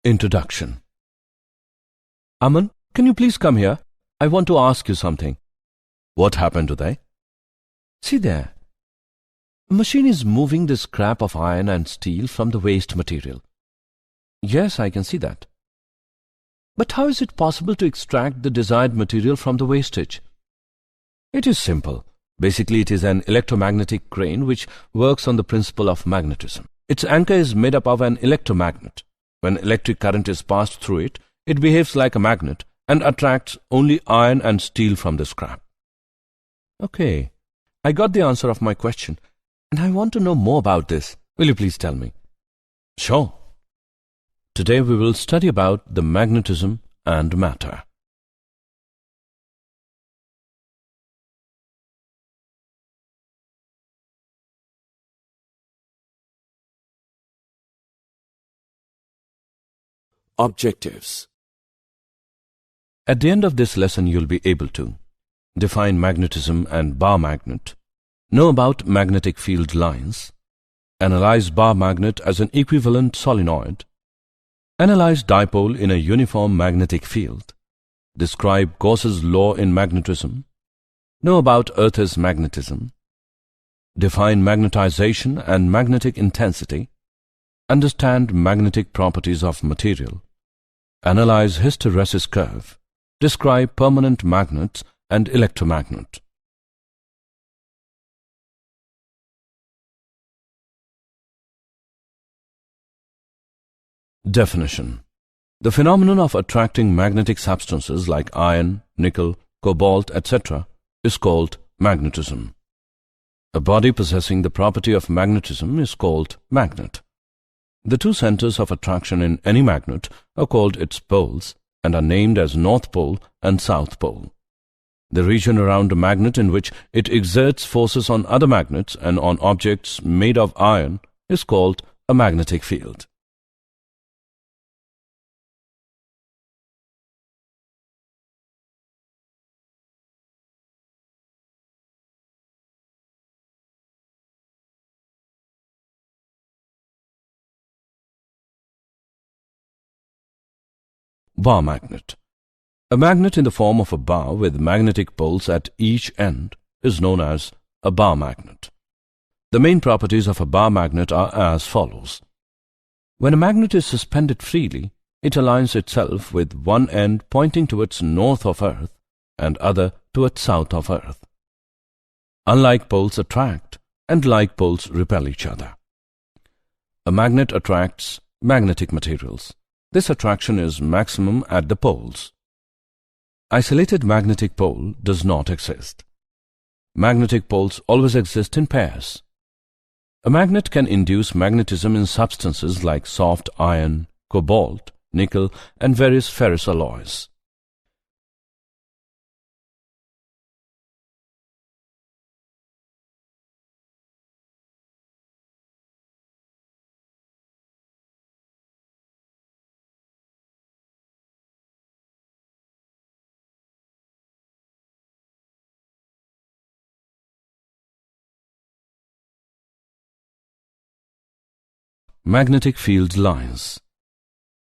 Introduction. Aman, can you please come here? I want to ask you something. What happened today? See there. A machine is moving the scrap of iron and steel from the waste material. Yes, I can see that. But how is it possible to extract the desired material from the wastage? It is simple. Basically, it is an electromagnetic crane which works on the principle of magnetism. Its anchor is made up of an electromagnet. When electric current is passed through it, it behaves like a magnet and attracts only iron and steel from the scrap. Okay, I got the answer of my question, and I want to know more about this. Will you please tell me? Sure. Today we will study about the magnetism and matter. Objectives. At the end of this lesson, you'll be able to define magnetism and bar magnet, know about magnetic field lines, analyze bar magnet as an equivalent solenoid, analyze dipole in a uniform magnetic field, describe Gauss's law in magnetism, know about Earth's magnetism, define magnetization and magnetic intensity, understand magnetic properties of material, analyze hysteresis curve, describe permanent magnets and electromagnet. Definition. The phenomenon of attracting magnetic substances like iron, nickel, cobalt, etc. is called magnetism. A body possessing the property of magnetism is called magnet. The two centers of attraction in any magnet are called its poles and are named as North Pole and South Pole. The region around a magnet in which it exerts forces on other magnets and on objects made of iron is called a magnetic field. Bar magnet. A magnet in the form of a bar with magnetic poles at each end is known as a bar magnet. The main properties of a bar magnet are as follows. When a magnet is suspended freely, it aligns itself with one end pointing towards north of Earth and other towards south of Earth. Unlike poles attract and like poles repel each other. A magnet attracts magnetic materials. This attraction is maximum at the poles. Isolated magnetic pole does not exist. Magnetic poles always exist in pairs. A magnet can induce magnetism in substances like soft iron, cobalt, nickel, and various ferrous alloys. Magnetic field lines.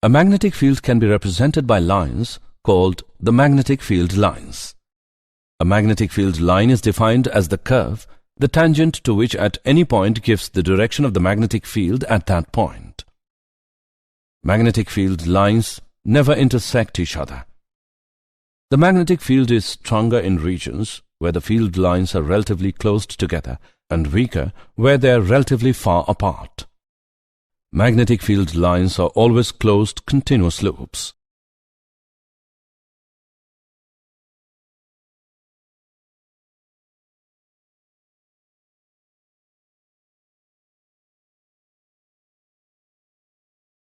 A magnetic field can be represented by lines called the magnetic field lines. A magnetic field line is defined as the curve, the tangent to which at any point gives the direction of the magnetic field at that point. Magnetic field lines never intersect each other. The magnetic field is stronger in regions where the field lines are relatively close together and weaker where they are relatively far apart. Magnetic field lines are always closed continuous loops.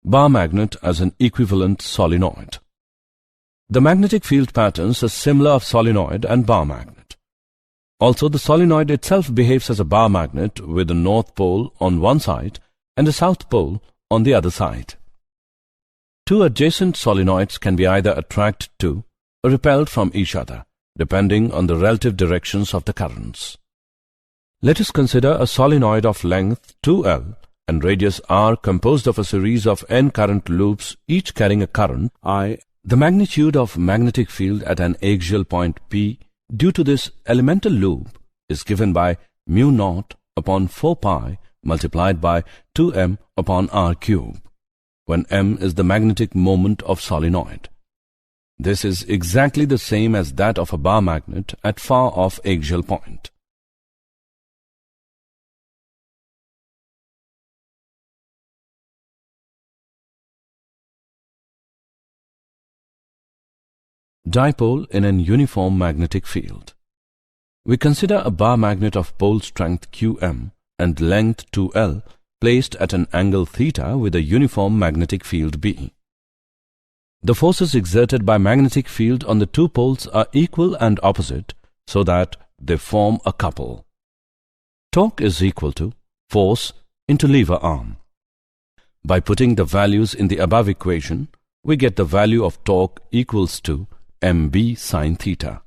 Bar magnet as an equivalent solenoid. The magnetic field patterns are similar of solenoid and bar magnet. Also, the solenoid itself behaves as a bar magnet with the north pole on one side and the south pole on the other side. Two adjacent solenoids can be either attracted to or repelled from each other, depending on the relative directions of the currents. Let us consider a solenoid of length 2L and radius r composed of a series of n current loops, each carrying a current I, the magnitude of magnetic field at an axial point P due to this elemental loop is given by mu naught upon 4 pi multiplied by 2m upon r cube, when m is the magnetic moment of solenoid. This is exactly the same as that of a bar magnet at far off axial point. Dipole in an uniform magnetic field. We consider a bar magnet of pole strength Qm and length 2L placed at an angle theta with a uniform magnetic field B. The forces exerted by magnetic field on the two poles are equal and opposite, so that they form a couple. Torque is equal to force into lever arm. By putting the values in the above equation, we get the value of torque equals to mb sine theta.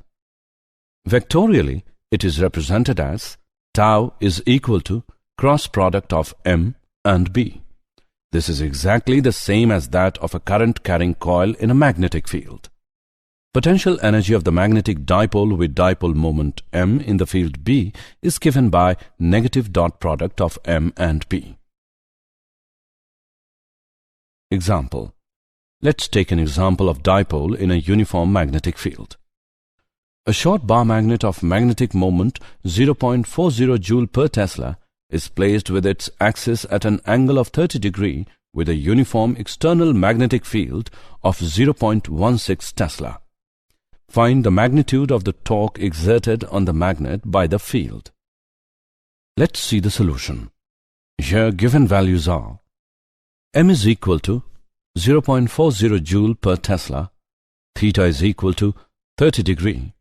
Vectorially, it is represented as tau is equal to cross product of m and b. This is exactly the same as that of a current carrying coil in a magnetic field. Potential energy of the magnetic dipole with dipole moment m in the field B is given by negative dot product of m and b. Example. Let's take an example of dipole in a uniform magnetic field. A short bar magnet of magnetic moment 0.40 joule per Tesla is placed with its axis at an angle of 30 degree with a uniform external magnetic field of 0.16 Tesla. Find the magnitude of the torque exerted on the magnet by the field. Let's see the solution. Here given values are: m is equal to 0.40 joule per Tesla, theta is equal to 30 degree,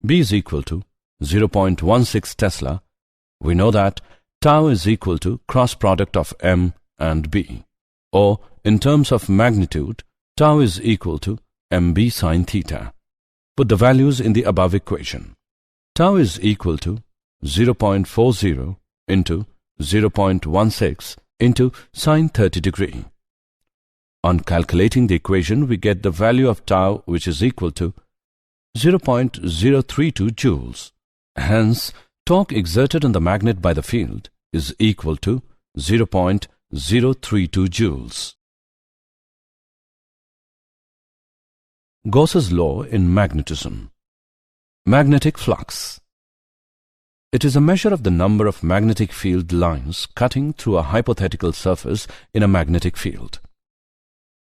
b is equal to 0.16 Tesla. We know that tau is equal to cross product of m and b, or in terms of magnitude, tau is equal to mb sine theta. Put the values in the above equation. Tau is equal to 0.40 into 0.16 into sine 30 degree. On calculating the equation, we get the value of tau, which is equal to 0.032 joules. Hence, torque exerted on the magnet by the field is equal to 0.032 joules. Gauss's law in magnetism. Magnetic flux. It is a measure of the number of magnetic field lines cutting through a hypothetical surface in a magnetic field.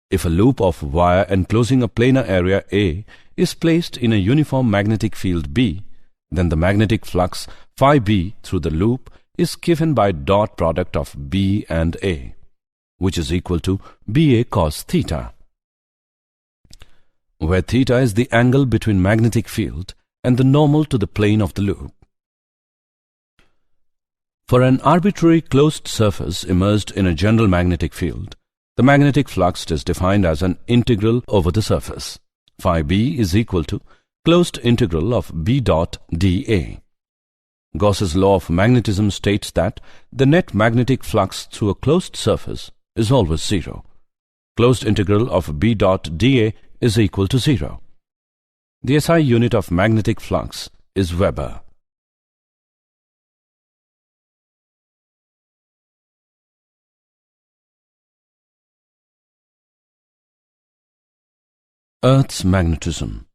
If a loop of wire enclosing a planar area A is placed in a uniform magnetic field B, then the magnetic flux phi B through the loop is given by dot product of B and A, which is equal to BA cos theta, where theta is the angle between magnetic field and the normal to the plane of the loop. For an arbitrary closed surface immersed in a general magnetic field, the magnetic flux is defined as an integral over the surface. Phi B is equal to closed integral of B dot dA. Gauss's law of magnetism states that the net magnetic flux through a closed surface is always zero. Closed integral of B dot dA is equal to 0. The SI unit of magnetic flux is Weber. Earth's magnetism.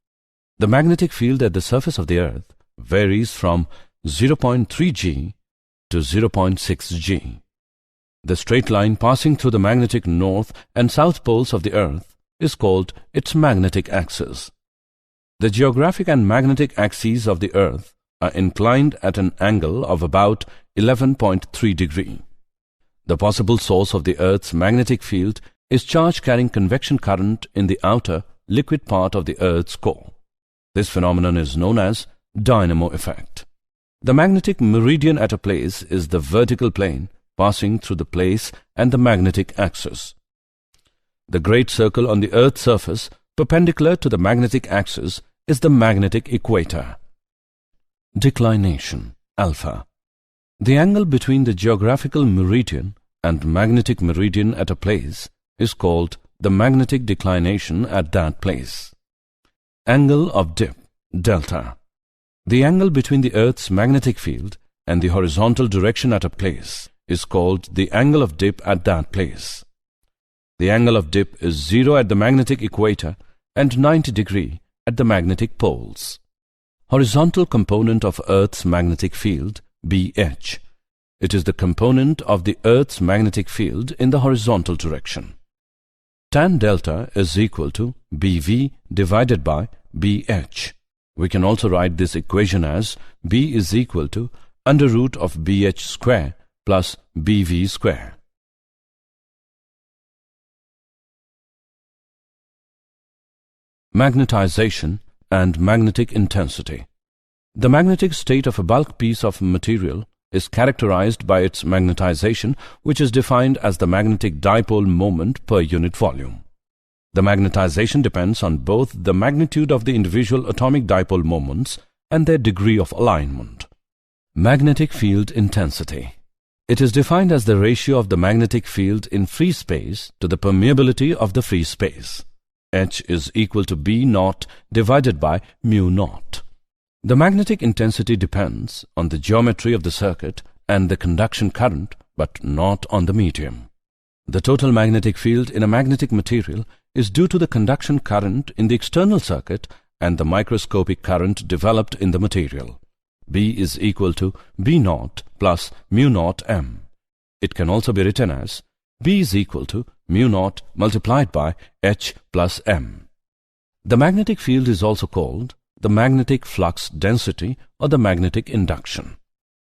The magnetic field at the surface of the Earth varies from 0.3 G to 0.6 G. The straight line passing through the magnetic north and south poles of the Earth is called its magnetic axis. The geographic and magnetic axes of the Earth are inclined at an angle of about 11.3 degree. The possible source of the Earth's magnetic field is charge-carrying convection current in the outer liquid part of the Earth's core. This phenomenon is known as dynamo effect. The magnetic meridian at a place is the vertical plane passing through the place and the magnetic axis. The great circle on the Earth's surface perpendicular to the magnetic axis is the magnetic equator. Declination, alpha. The angle between the geographical meridian and magnetic meridian at a place is called the magnetic declination at that place. Angle of dip, delta. The angle between the Earth's magnetic field and the horizontal direction at a place is called the angle of dip at that place. The angle of dip is 0 at the magnetic equator and 90 degrees at the magnetic poles. Horizontal component of Earth's magnetic field, BH. It is the component of the Earth's magnetic field in the horizontal direction. Tan delta is equal to BV divided by BH. We can also write this equation as B is equal to under root of BH square plus BV square. Magnetization and magnetic intensity. The magnetic state of a bulk piece of material is characterized by its magnetization, which is defined as the magnetic dipole moment per unit volume. The magnetization depends on both the magnitude of the individual atomic dipole moments and their degree of alignment. Magnetic field intensity. It is defined as the ratio of the magnetic field in free space to the permeability of the free space. H is equal to B naught divided by mu naught. The magnetic intensity depends on the geometry of the circuit and the conduction current, but not on the medium. The total magnetic field in a magnetic material is due to the conduction current in the external circuit and the microscopic current developed in the material. B is equal to B naught plus mu naught M. It can also be written as B is equal to mu naught multiplied by H plus M. The magnetic field is also called the magnetic flux density or the magnetic induction.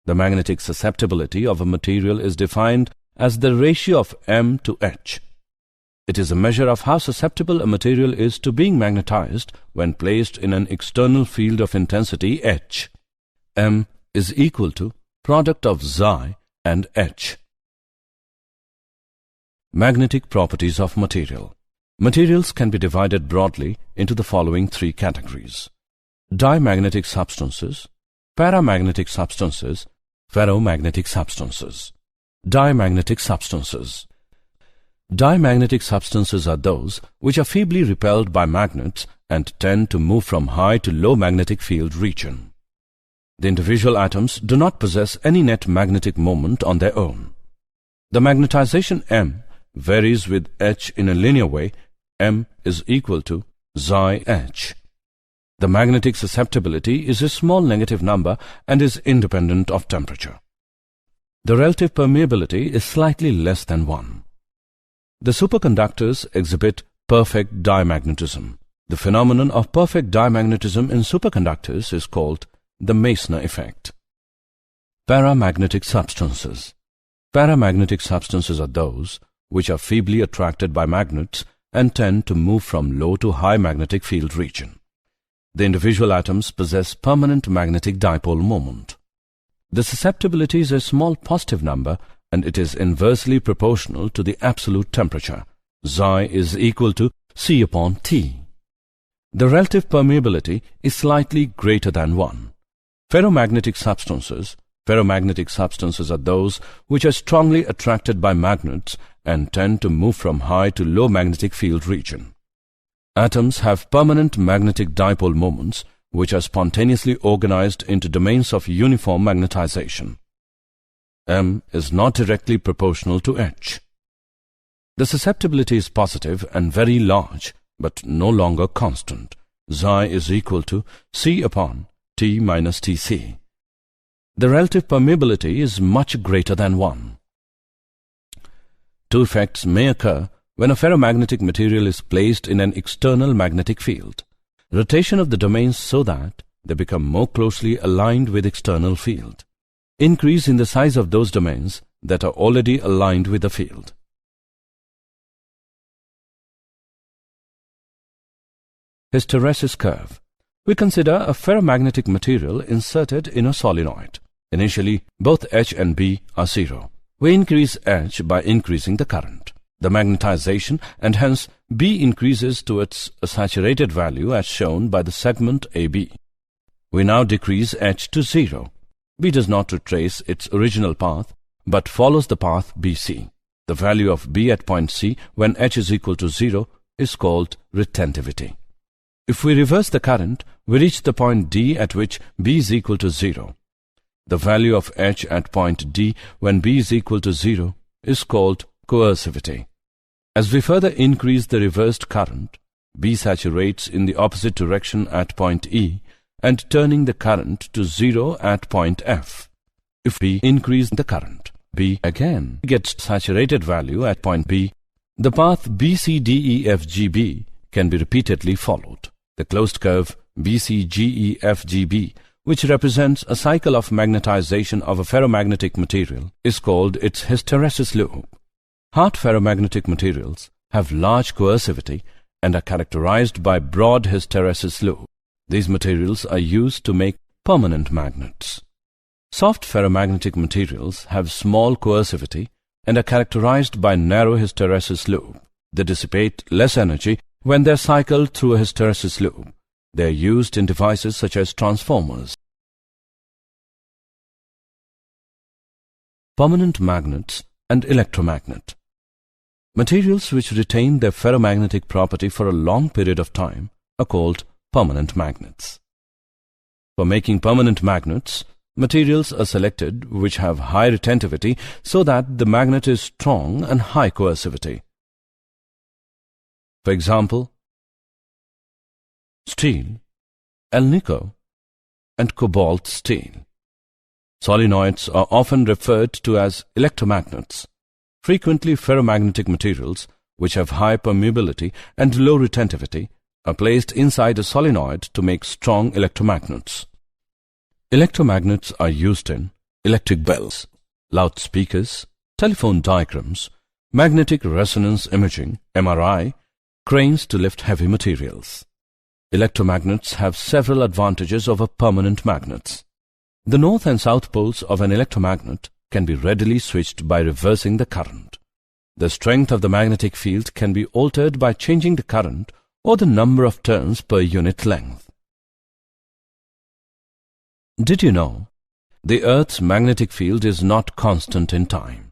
The magnetic susceptibility of a material is defined as the ratio of M to H. It is a measure of how susceptible a material is to being magnetized when placed in an external field of intensity H. M is equal to product of Xi and H. Magnetic properties of material. Materials can be divided broadly into the following three categories: diamagnetic substances, paramagnetic substances, ferromagnetic substances. Diamagnetic substances. Diamagnetic substances are those which are feebly repelled by magnets and tend to move from high to low magnetic field region. The individual atoms do not possess any net magnetic moment on their own. The magnetization M varies with H in a linear way. M is equal to Xi H. The magnetic susceptibility is a small negative number and is independent of temperature. The relative permeability is slightly less than 1. The superconductors exhibit perfect diamagnetism. The phenomenon of perfect diamagnetism in superconductors is called the Meissner effect. Paramagnetic substances. Paramagnetic substances are those which are feebly attracted by magnets and tend to move from low to high magnetic field region. The individual atoms possess permanent magnetic dipole moment. The susceptibility is a small positive number and it is inversely proportional to the absolute temperature. Xi is equal to C upon T. The relative permeability is slightly greater than 1. Ferromagnetic substances. Ferromagnetic substances are those which are strongly attracted by magnets and tend to move from high to low magnetic field region. Atoms have permanent magnetic dipole moments which are spontaneously organized into domains of uniform magnetization. M is not directly proportional to H. The susceptibility is positive and very large, but no longer constant. Xi is equal to C upon T minus Tc. The relative permeability is much greater than 1. Two effects may occur when a ferromagnetic material is placed in an external magnetic field. Rotation of the domains so that they become more closely aligned with external field. Increase in the size of those domains that are already aligned with the field. Hysteresis curve. We consider a ferromagnetic material inserted in a solenoid. Initially, both H and B are 0. We increase H by increasing the current. The magnetization and hence B increases to its saturated value as shown by the segment AB. We now decrease H to 0. B does not retrace its original path but follows the path BC. The value of B at point C when H is equal to 0 is called retentivity. If we reverse the current, we reach the point D at which B is equal to 0. The value of H at point D when B is equal to 0 is called coercivity. As we further increase the reversed current, B saturates in the opposite direction at point E and turning the current to 0 at point F. If we increase the current, B again gets saturated value at point B. The path BCDEFGB can be repeatedly followed. The closed curve BCGEFGB, which represents a cycle of magnetization of a ferromagnetic material, is called its hysteresis loop. Hard ferromagnetic materials have large coercivity and are characterized by broad hysteresis loop. These materials are used to make permanent magnets. Soft ferromagnetic materials have small coercivity and are characterized by narrow hysteresis loop. They dissipate less energy when they are cycled through a hysteresis loop. They are used in devices such as transformers. Permanent magnets and electromagnet. Materials which retain their ferromagnetic property for a long period of time are called permanent magnets. For making permanent magnets, materials are selected which have high retentivity so that the magnet is strong and high coercivity. For example, steel, alnico, and cobalt steel. Solenoids are often referred to as electromagnets. Frequently, ferromagnetic materials, which have high permeability and low retentivity, are placed inside a solenoid to make strong electromagnets. Electromagnets are used in electric bells, loudspeakers, telephone diagrams, magnetic resonance imaging, MRI, cranes to lift heavy materials. Electromagnets have several advantages over permanent magnets. The north and south poles of an electromagnet can be readily switched by reversing the current. The strength of the magnetic field can be altered by changing the current or the number of turns per unit length. Did you know? The Earth's magnetic field is not constant in time.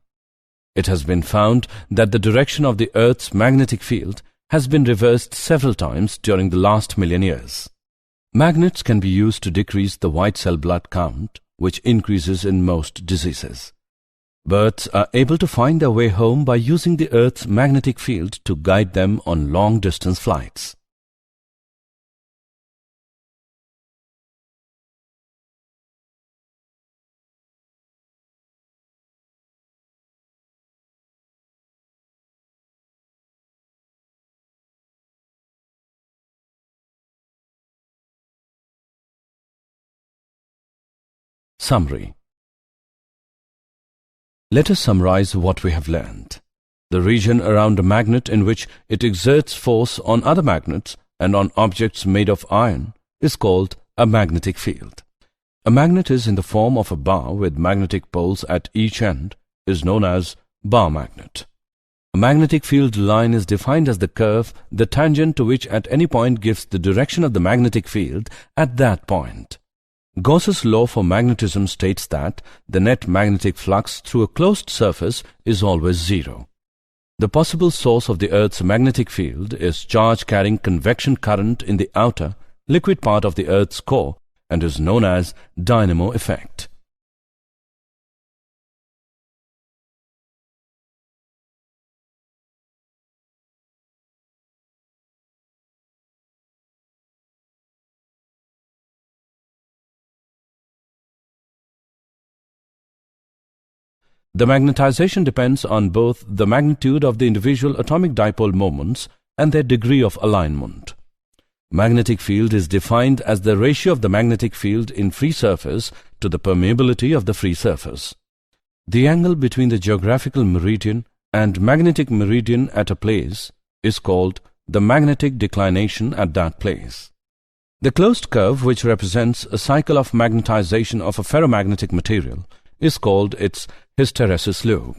It has been found that the direction of the Earth's magnetic field has been reversed several times during the last million years. Magnets can be used to decrease the white cell blood count, which increases in most diseases. Birds are able to find their way home by using the Earth's magnetic field to guide them on long-distance flights. Summary. Let us summarize what we have learned. The region around a magnet in which it exerts force on other magnets and on objects made of iron is called a magnetic field. A magnet is in the form of a bar with magnetic poles at each end is known as bar magnet. A magnetic field line is defined as the curve, the tangent to which at any point gives the direction of the magnetic field at that point. Gauss's law for magnetism states that the net magnetic flux through a closed surface is always zero. The possible source of the Earth's magnetic field is charge-carrying convection current in the outer, liquid part of the Earth's core and is known as dynamo effect. The magnetization depends on both the magnitude of the individual atomic dipole moments and their degree of alignment. Magnetic field is defined as the ratio of the magnetic field in free surface to the permeability of the free surface. The angle between the geographical meridian and magnetic meridian at a place is called the magnetic declination at that place. The closed curve, which represents a cycle of magnetization of a ferromagnetic material, is called its hysteresis loop.